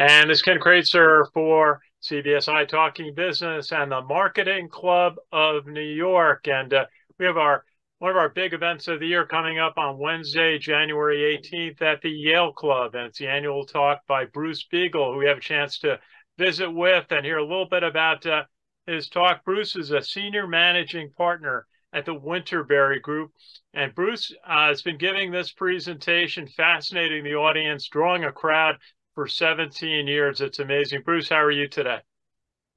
And this is Ken Kraetzer for CBSI Talking Business and the Marketing Club of New York. And we have one of our big events of the year coming up on Wednesday, January 18th at the Yale Club. And it's the annual talk by Bruce Biegel, who we have a chance to visit with and hear a little bit about his talk. Bruce is a senior managing partner at the Winterberry Group. And Bruce has been giving this presentation, fascinating the audience, drawing a crowd for 17 years. It's amazing. Bruce, how are you today?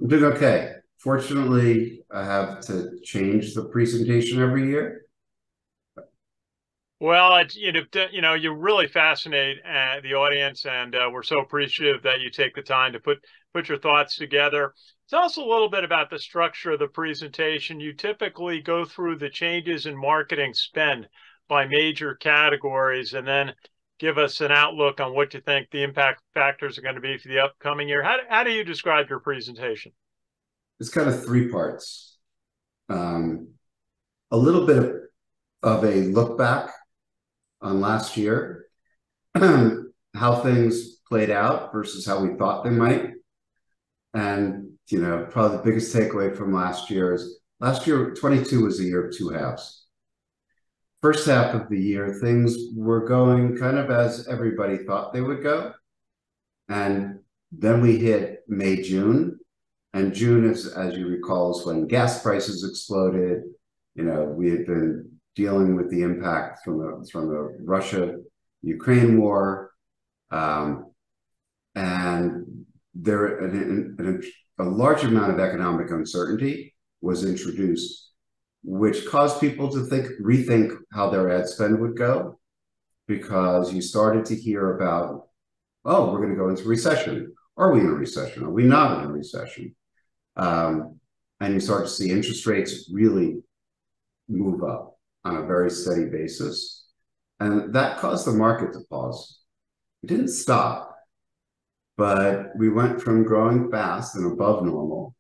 I'm doing okay. Fortunately, I have to change the presentation every year. Well, you really fascinate the audience, and we're so appreciative that you take the time to put your thoughts together. Tell us a little bit about the structure of the presentation. You typically go through the changes in marketing spend by major categories, and then give us an outlook on what you think the impact factors are going to be for the upcoming year. How do you describe your presentation? It's kind of three parts. A little bit of a look back on last year, how things played out versus how we thought they might. And, probably the biggest takeaway from last year is 22 was a year of two halves. First half of the year, things were going kind of as everybody thought they would go. And then we hit May, June. And June is, as you recall, is when gas prices exploded. We had been dealing with the impact from the Russia-Ukraine war. And a large amount of economic uncertainty was introduced, which caused people to rethink how their ad spend would go, because you started to hear about, oh, we're going to go into recession. Are we in a recession? Are we not in a recession? And you start to see interest rates really move up on a very steady basis. And that caused the market to pause. It didn't stop, but we went from growing fast and above normal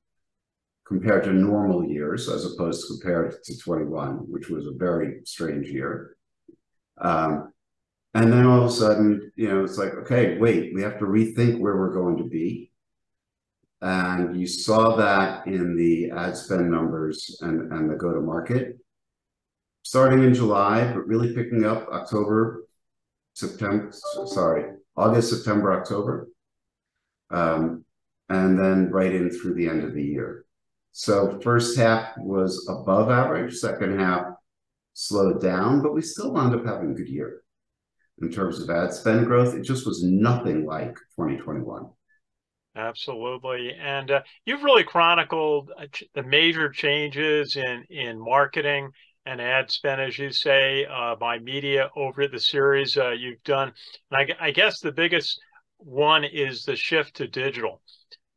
compared to normal years, as opposed to compared to 21, which was a very strange year. And then all of a sudden, it's like, okay, wait, we have to rethink where we're going to be. And you saw that in the ad spend numbers and the go-to-market, starting in July, but really picking up August, September, October, and then right in through the end of the year. So first half was above average, second half slowed down, but we still wound up having a good year. In terms of ad spend growth, it just was nothing like 2021. Absolutely. And you've really chronicled the major changes in marketing and ad spend, as you say, by media over the series you've done. And I guess the biggest one is the shift to digital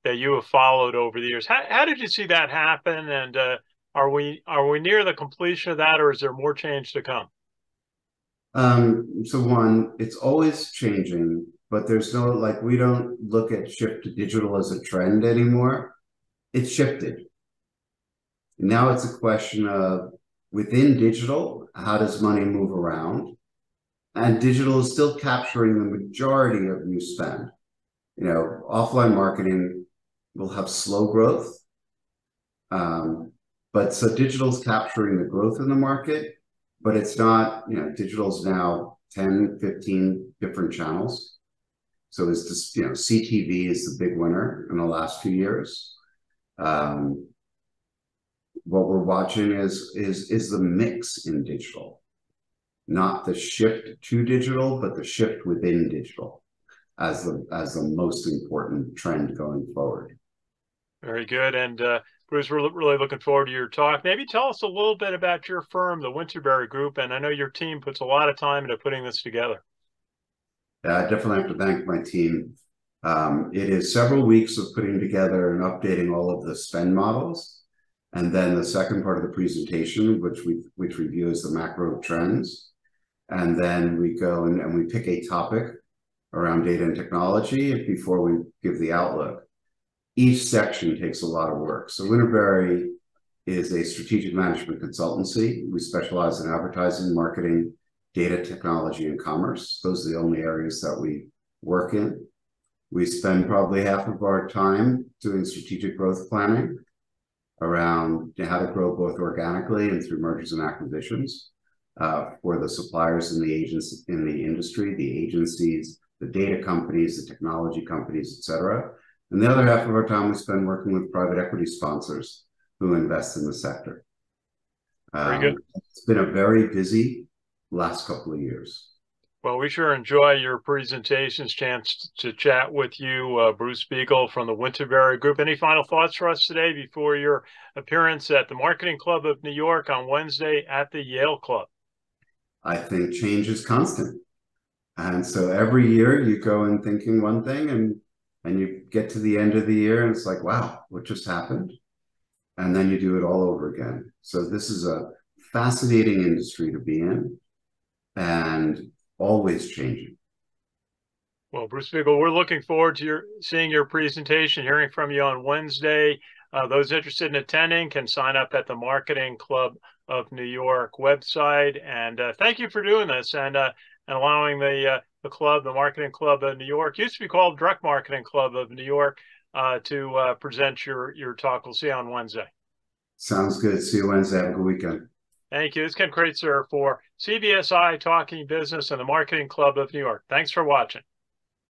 that you have followed over the years. How did you see that happen? And are we near the completion of that, or is there more change to come? So one, it's always changing, but there's no, we don't look at shift to digital as a trend anymore. It's shifted. Now it's a question of, within digital, how does money move around? And digital is still capturing the majority of new spend. Offline marketing will have slow growth. But so digital is capturing the growth in the market, but it's not, digital's now 10, 15 different channels. So it's just, CTV is the big winner in the last few years. What we're watching is the mix in digital, not the shift to digital, but the shift within digital as the most important trend going forward. Very good. And Bruce, we're really looking forward to your talk. Maybe tell us a little bit about your firm, the Winterberry Group. And I know your team puts a lot of time into putting this together. I definitely have to thank my team. It is several weeks of putting together and updating all of the spend models. And then the second part of the presentation, which we view as the macro trends. And then we go and we pick a topic around data and technology before we give the outlook. Each section takes a lot of work. So Winterberry is a strategic management consultancy. We specialize in advertising, marketing, data, technology, and commerce. Those are the only areas that we work in. We spend probably half of our time doing strategic growth planning around how to grow both organically and through mergers and acquisitions for the suppliers and the agents in the industry, the agencies, the data companies, the technology companies, et cetera. And the other half of our time we spend working with private equity sponsors who invest in the sector. Very good. It's been a very busy last couple of years. Well, we sure enjoy your presentations, chance to chat with you, Bruce Biegel from the Winterberry Group. Any final thoughts for us today before your appearance at the Marketing Club of New York on Wednesday at the Yale Club? I think change is constant. And so every year you go in thinking one thing and you get to the end of the year and it's like, wow, what just happened? And then you do it all over again. So this is a fascinating industry to be in and always changing. Well, Bruce Biegel, we're looking forward to seeing your presentation, hearing from you on Wednesday. Those interested in attending can sign up at the Marketing Club of New York website. And thank you for doing this and allowing the club, the Marketing Club of New York, used to be called Direct Marketing Club of New York, to present your talk. We'll see you on Wednesday. Sounds good. See you Wednesday. Have a good weekend. Thank you. This is Ken Kraetzer for CBSI Talking Business and the Marketing Club of New York. Thanks for watching.